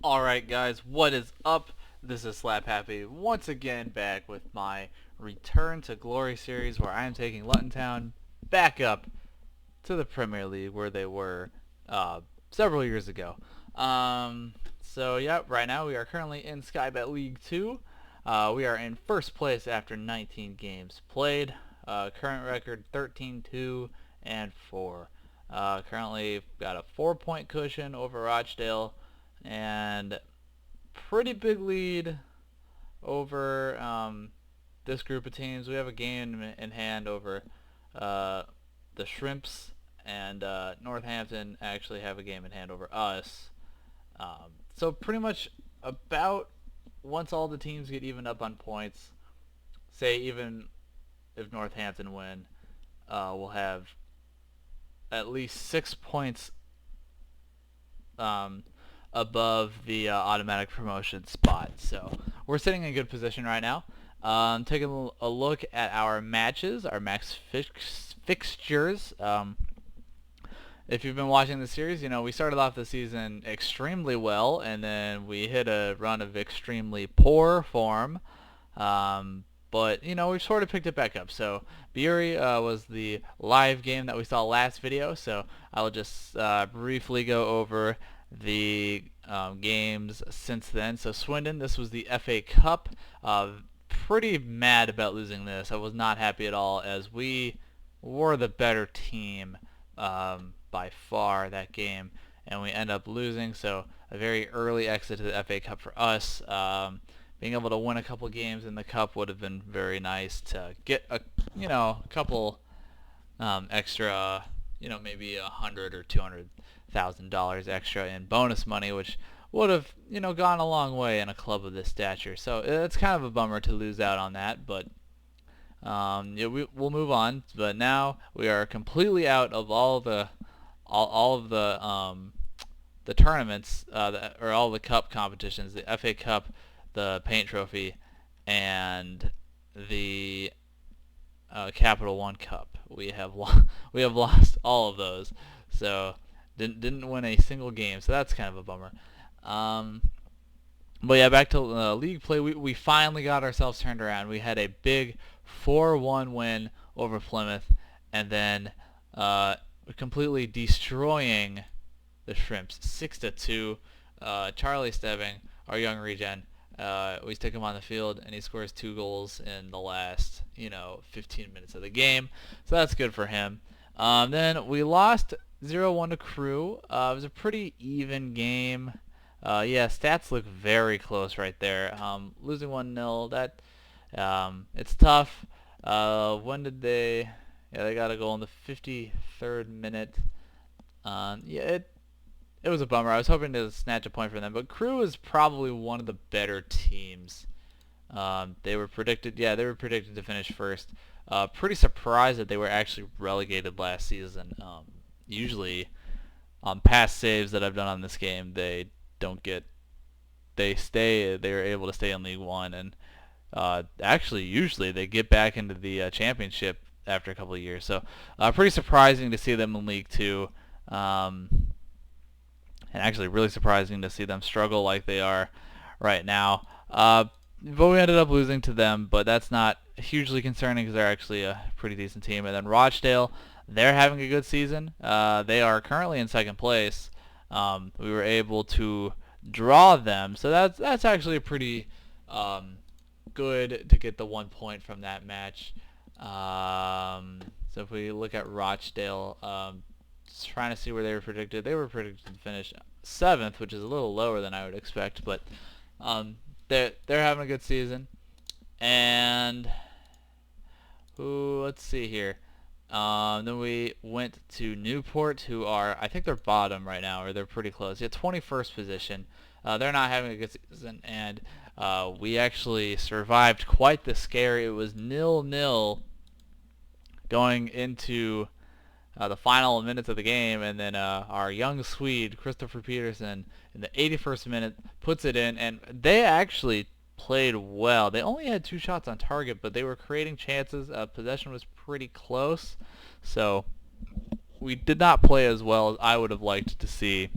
Alright guys, what is up? This is Slap Happy once again back with my Return to Glory series where I am taking Luton Town back up to the Premier League where they were several years ago. So right now we are currently in Sky Bet League 2. We are in first place after 19 games played. Current record 13-2 and 4. Currently got a 4-point cushion over Rochdale and pretty big lead over this group of teams. We have a game in hand over the Shrimps, and Northampton actually have a game in hand over us. So pretty much about once all the teams get evened up on points, say even if Northampton win, we'll have at least 6 points above the automatic promotion spot. So we're sitting in a good position right now. Taking a look at our matches, our fixtures. If you've been watching the series, you know we started off the season extremely well, and then we hit a run of extremely poor form. But you know we've sort of picked it back up. So Bury was the live game that we saw last video. So I'll just briefly go over the games since then. So Swindon, this was the FA Cup. Pretty mad about losing this. I was not happy at all, as we were the better team by far that game, and we end up losing. So a very early exit to the FA Cup for us. Being able to win a couple games in the cup would have been very nice to get a couple extra, maybe $100,000 or $200,000 extra in bonus money, which would have gone a long way in a club of this stature. So it's kind of a bummer to lose out on that, but we'll move on. But now we are completely out of all of the tournaments, or all the cup competitions, the FA Cup, the Paint Trophy, and the Capital One Cup. We have lost all of those, so didn't win a single game. So that's kind of a bummer. But yeah, back to league play. We finally got ourselves turned around. We had a big 4-1 win over Plymouth, and then completely destroying the Shrimps 6-2. Charlie Stebbing, our young regen, we stick him on the field, and he scores 2 goals in the last 15 minutes of the game. So that's good for him. Then we lost 0-1 to Crew. It was a pretty even game. Yeah, stats look very close right there. Losing 1-0, that it's tough. When did they? Yeah, they got a goal in the 53rd minute. Yeah, it was a bummer. I was hoping to snatch a point from them, but Crew is probably one of the better teams. They were predicted to finish first. Pretty surprised that they were actually relegated last season. Usually, on past saves that I've done on this game, they are able to stay in League One, and actually usually they get back into the championship after a couple of years. So pretty surprising to see them in League Two, and actually really surprising to see them struggle like they are right now. But we ended up losing to them, but that's not hugely concerning because they're actually a pretty decent team. And then Rochdale, they're having a good season. They are currently in second place. We were able to draw them, so that's actually pretty good to get the 1 point from that match. So if we look at Rochdale, just trying to see where they were predicted to finish 7th, which is a little lower than I would expect, but they're having a good season. And let's see here. Then we went to Newport, who are, I think they're bottom right now, or they're pretty close. Yeah, 21st position. They're not having a good season, and we actually survived quite the scare. It was 0-0 going into the final minutes of the game, and then our young Swede, Christopher Peterson, in the 81st minute, puts it in, and they actually played well. They only had 2 shots on target, but they were creating chances. Possession was pretty close, so we did not play as well as I would have liked to see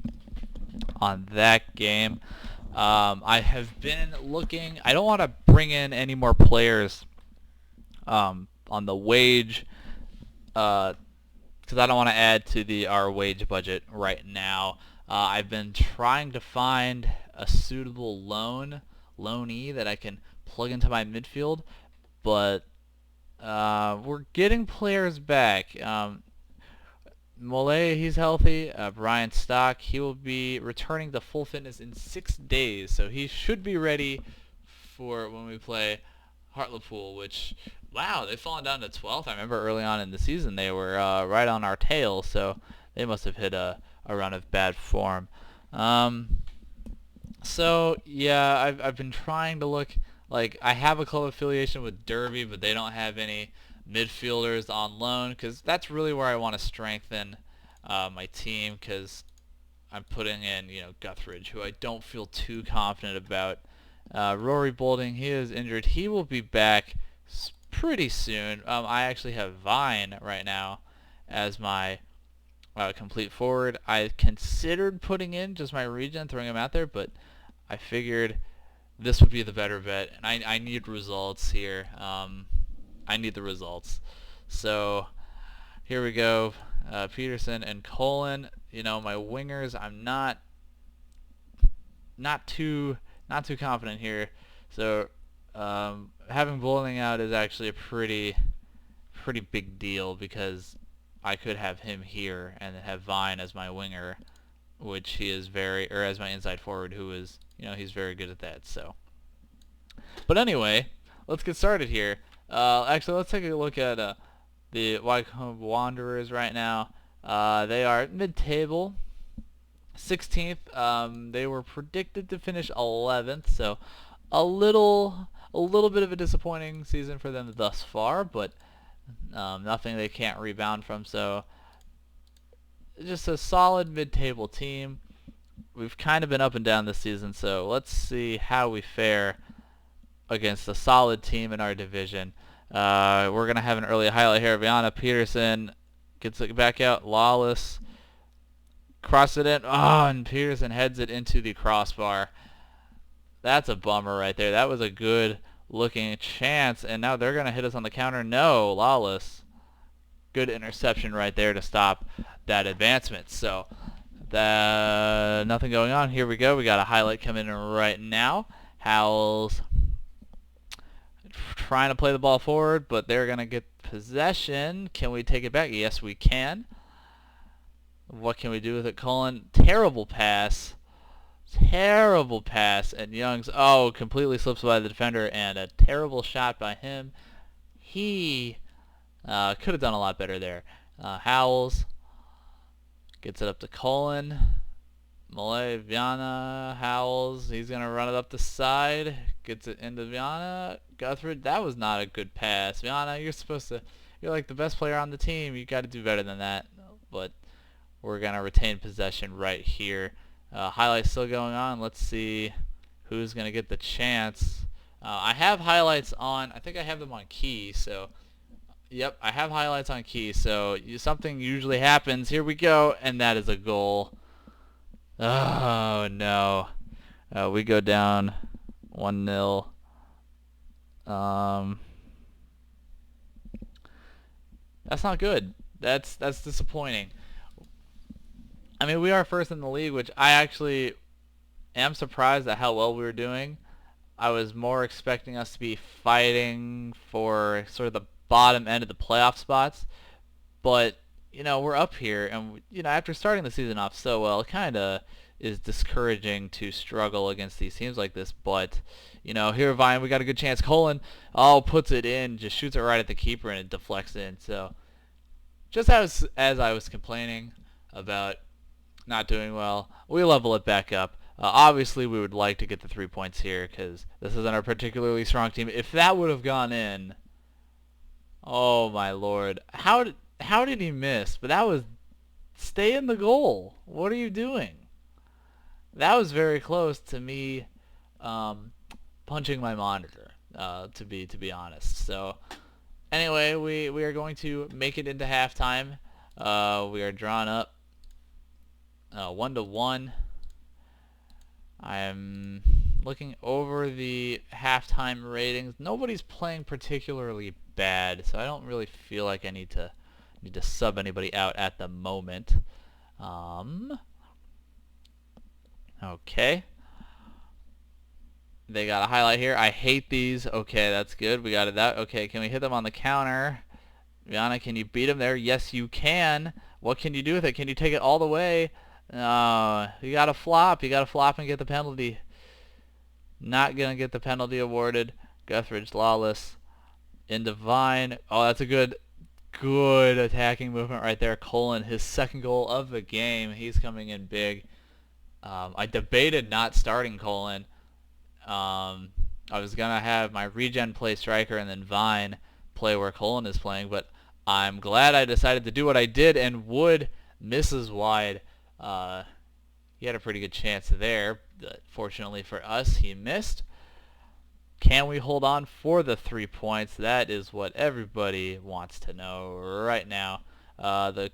on that game. I have been looking. I don't want to bring in any more players on the wage, because I don't want to add to our wage budget right now. I've been trying to find a suitable loanee that I can plug into my midfield, but we're getting players back. Mole, he's healthy. Brian Stock, he will be returning to full fitness in 6 days, so he should be ready for when we play Hartlepool, which, wow, they've fallen down to 12th. I remember early on in the season they were right on our tail, so they must have hit a run of bad form. So, yeah, I've been trying to look. Like, I have a club affiliation with Derby, but they don't have any midfielders on loan, because that's really where I want to strengthen my team, because I'm putting in, Guthridge, who I don't feel too confident about. Rory Boulding, he is injured. He will be back pretty soon. I actually have Vine right now as my complete forward. I considered putting in just my regen, throwing him out there, but I figured this would be the better bet, and I need results here. I need the results. So here we go. Peterson and Colin. My wingers, I'm not too confident here. So having Bowling out is actually a pretty big deal, because I could have him here and have Vine as my winger, which he is or as my inside forward, who is, he's very good at that. So, but anyway, let's get started here. Actually, let's take a look at the Wycombe Wanderers right now. They are mid-table, 16th. They were predicted to finish 11th, so a little bit of a disappointing season for them thus far, but nothing they can't rebound from. So just a solid mid-table team. We've kind of been up and down this season, so let's see how we fare against a solid team in our division. We're going to have an early highlight here. Viana Peterson gets it back out. Lawless cross it in. Oh, and Peterson heads it into the crossbar. That's a bummer right there. That was a good looking chance, and now they're going to hit us on the counter. No, Lawless. Good interception right there to stop that advancement. So nothing going on. Here we go. We got a highlight coming in right now. Howells trying to play the ball forward, but they're going to get possession. Can we take it back? Yes, we can. What can we do with it, Colin? Terrible pass. And Young's, completely slips by the defender, and a terrible shot by him. He could have done a lot better there. Howells gets it up to Colin. Malay, Viana, Howells, he's going to run it up the side. Gets it into Viana. Guthridge, that was not a good pass. Viana, you're like the best player on the team. You got to do better than that. But we're going to retain possession right here. Highlights still going on. Let's see who's going to get the chance. I have highlights on. I think I have them on key. So, yep, I have highlights on key. So something usually happens. Here we go, and that is a goal. Oh, no. We go down 1-0. That's not good. That's disappointing. I mean, we are first in the league, which I actually am surprised at how well we were doing. I was more expecting us to be fighting for sort of the bottom end of the playoff spots. But, we're up here, and, after starting the season off so well, it kind of is discouraging to struggle against these teams like this. But, here, Vine, we got a good chance. Colin, puts it in, just shoots it right at the keeper, and it deflects in. So, just as I was complaining about not doing well, we level it back up. Obviously, we would like to get the 3 points here, because this isn't a particularly strong team. If that would have gone in, oh my lord, how did he miss? But that was, stay in the goal. What are you doing? That was very close to me punching my monitor, to be honest. So anyway, we are going to make it into halftime. We are drawn up 1-1. I'm looking over the halftime ratings. Nobody's playing particularly bad, so I don't really feel like I need to sub anybody out at the moment. Okay. They got a highlight here. I hate these. Okay, that's good. We got it. Okay, can we hit them on the counter? Rihanna, can you beat him there? Yes, you can. What can you do with it? Can you take it all the way? You got to flop. You got to flop and get the penalty. Not going to get the penalty awarded. Guthridge, Lawless, into Vine. Oh, that's a good attacking movement right there. Colin, his second goal of the game. He's coming in big. I debated not starting Colin. I was going to have my regen play striker and then Vine play where Colin is playing, but I'm glad I decided to do what I did, and Wood misses wide. He had a pretty good chance there, but fortunately for us, he missed. Can we hold on for the 3 points? That is what everybody wants to know right now. The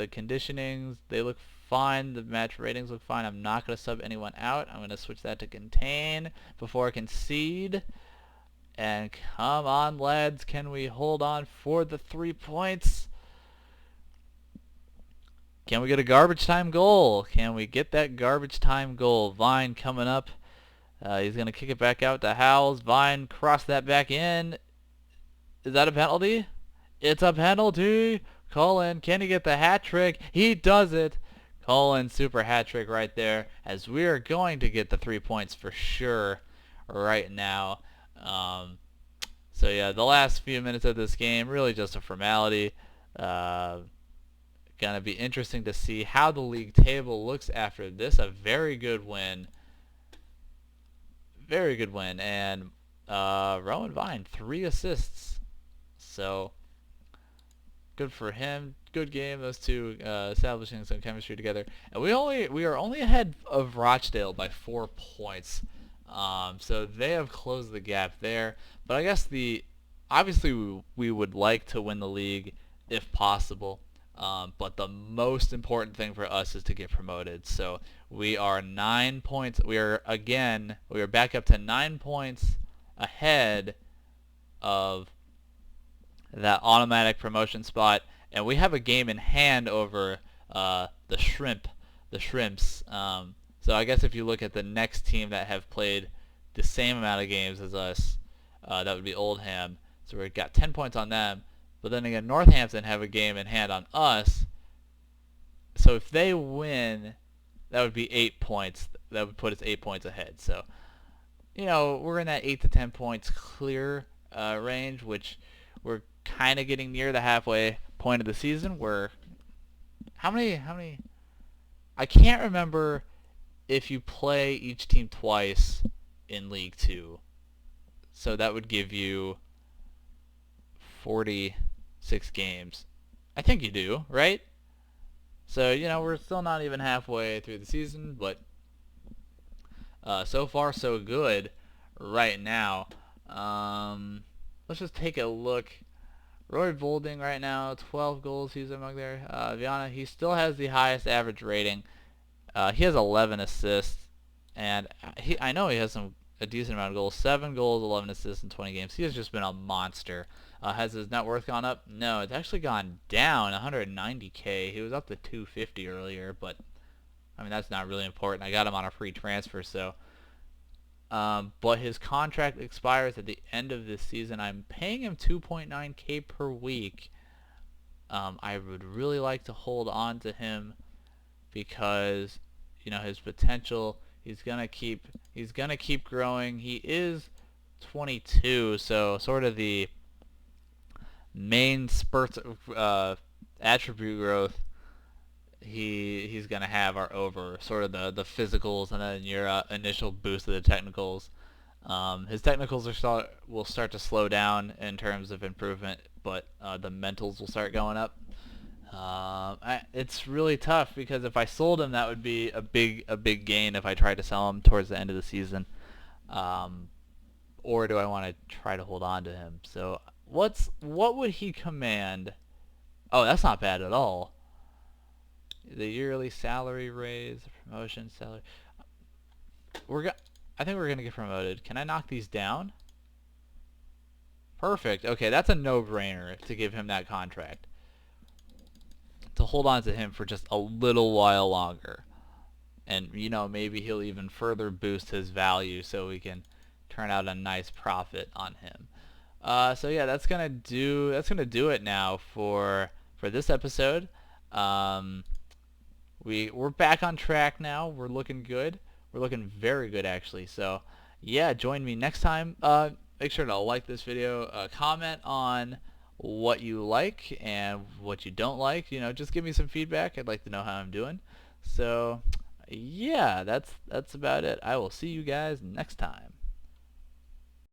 conditionings, they look fine. The match ratings look fine. I'm not going to sub anyone out. I'm going to switch that to contain before I concede. And come on, lads. Can we hold on for the 3 points? Can we get a garbage time goal? Can we get that garbage time goal? Vine coming up. He's going to kick it back out to Howells. Vine cross that back in. Is that a penalty? It's a penalty. Colin, can he get the hat trick? He does it. Colin, super hat trick right there, as we are going to get the 3 points for sure right now. So yeah, the last few minutes of this game, really just a formality. Gonna be interesting to see how the league table looks after this. A very good win. Very good win. And Rowan Vine, 3 assists. So good for him. Good game. Those two establishing some chemistry together. And we are only ahead of Rochdale by 4 points. So they have closed the gap there. But I guess obviously we would like to win the league if possible. But the most important thing for us is to get promoted. So we are 9 points. We are back up to 9 points ahead of that automatic promotion spot, and we have a game in hand over the Shrimps. So I guess if you look at the next team that have played the same amount of games as us, that would be Oldham. So we've got 10 points on them. But then again, Northampton have a game in hand on us. So if they win, that would be 8 points. That would put us 8 points ahead. So, we're in that 8 to 10 points clear range, which we're kind of getting near the halfway point of the season. How many? I can't remember if you play each team twice in League 2. So that would give you 46 games. I think you do, right? So, we're still not even halfway through the season, but so far so good right now. Let's just take a look. Roy Bolding right now, 12 goals he's among there. Viana, he still has the highest average rating. He has 11 assists, and I know he has a decent amount of goals. 7 goals, 11 assists in 20 games. He has just been a monster. Has his net worth gone up? No, it's actually gone down, 190K. He was up to 250 earlier, but I mean that's not really important. I got him on a free transfer, so. But his contract expires at the end of this season. I'm paying him 2.9K per week. I would really like to hold on to him because his potential. He's gonna keep growing. He is 22, so sort of the main spurts of attribute growth he's gonna have are over sort of the physicals and then your initial boost of the technicals. His technicals will start to slow down in terms of improvement, but the mentals will start going up. It's really tough because if I sold him, that would be a big gain if I tried to sell him towards the end of the season. Or do I want to try to hold on to him? So what would he command? Oh, that's not bad at all. The yearly salary raise, promotion salary. I think we're gonna get promoted. Can I knock these down? Perfect. Okay, that's a no-brainer to give him that contract. To hold on to him for just a little while longer. And, you know, maybe he'll even further boost his value so we can turn out a nice profit on him. So yeah, that's gonna do it now for this episode. We're back on track now. We're looking good. We're looking very good actually. So yeah, join me next time. Make sure to like this video, comment on what you like and what you don't like. You know, just give me some feedback. I'd like to know how I'm doing. So yeah, that's about it. I will see you guys next time.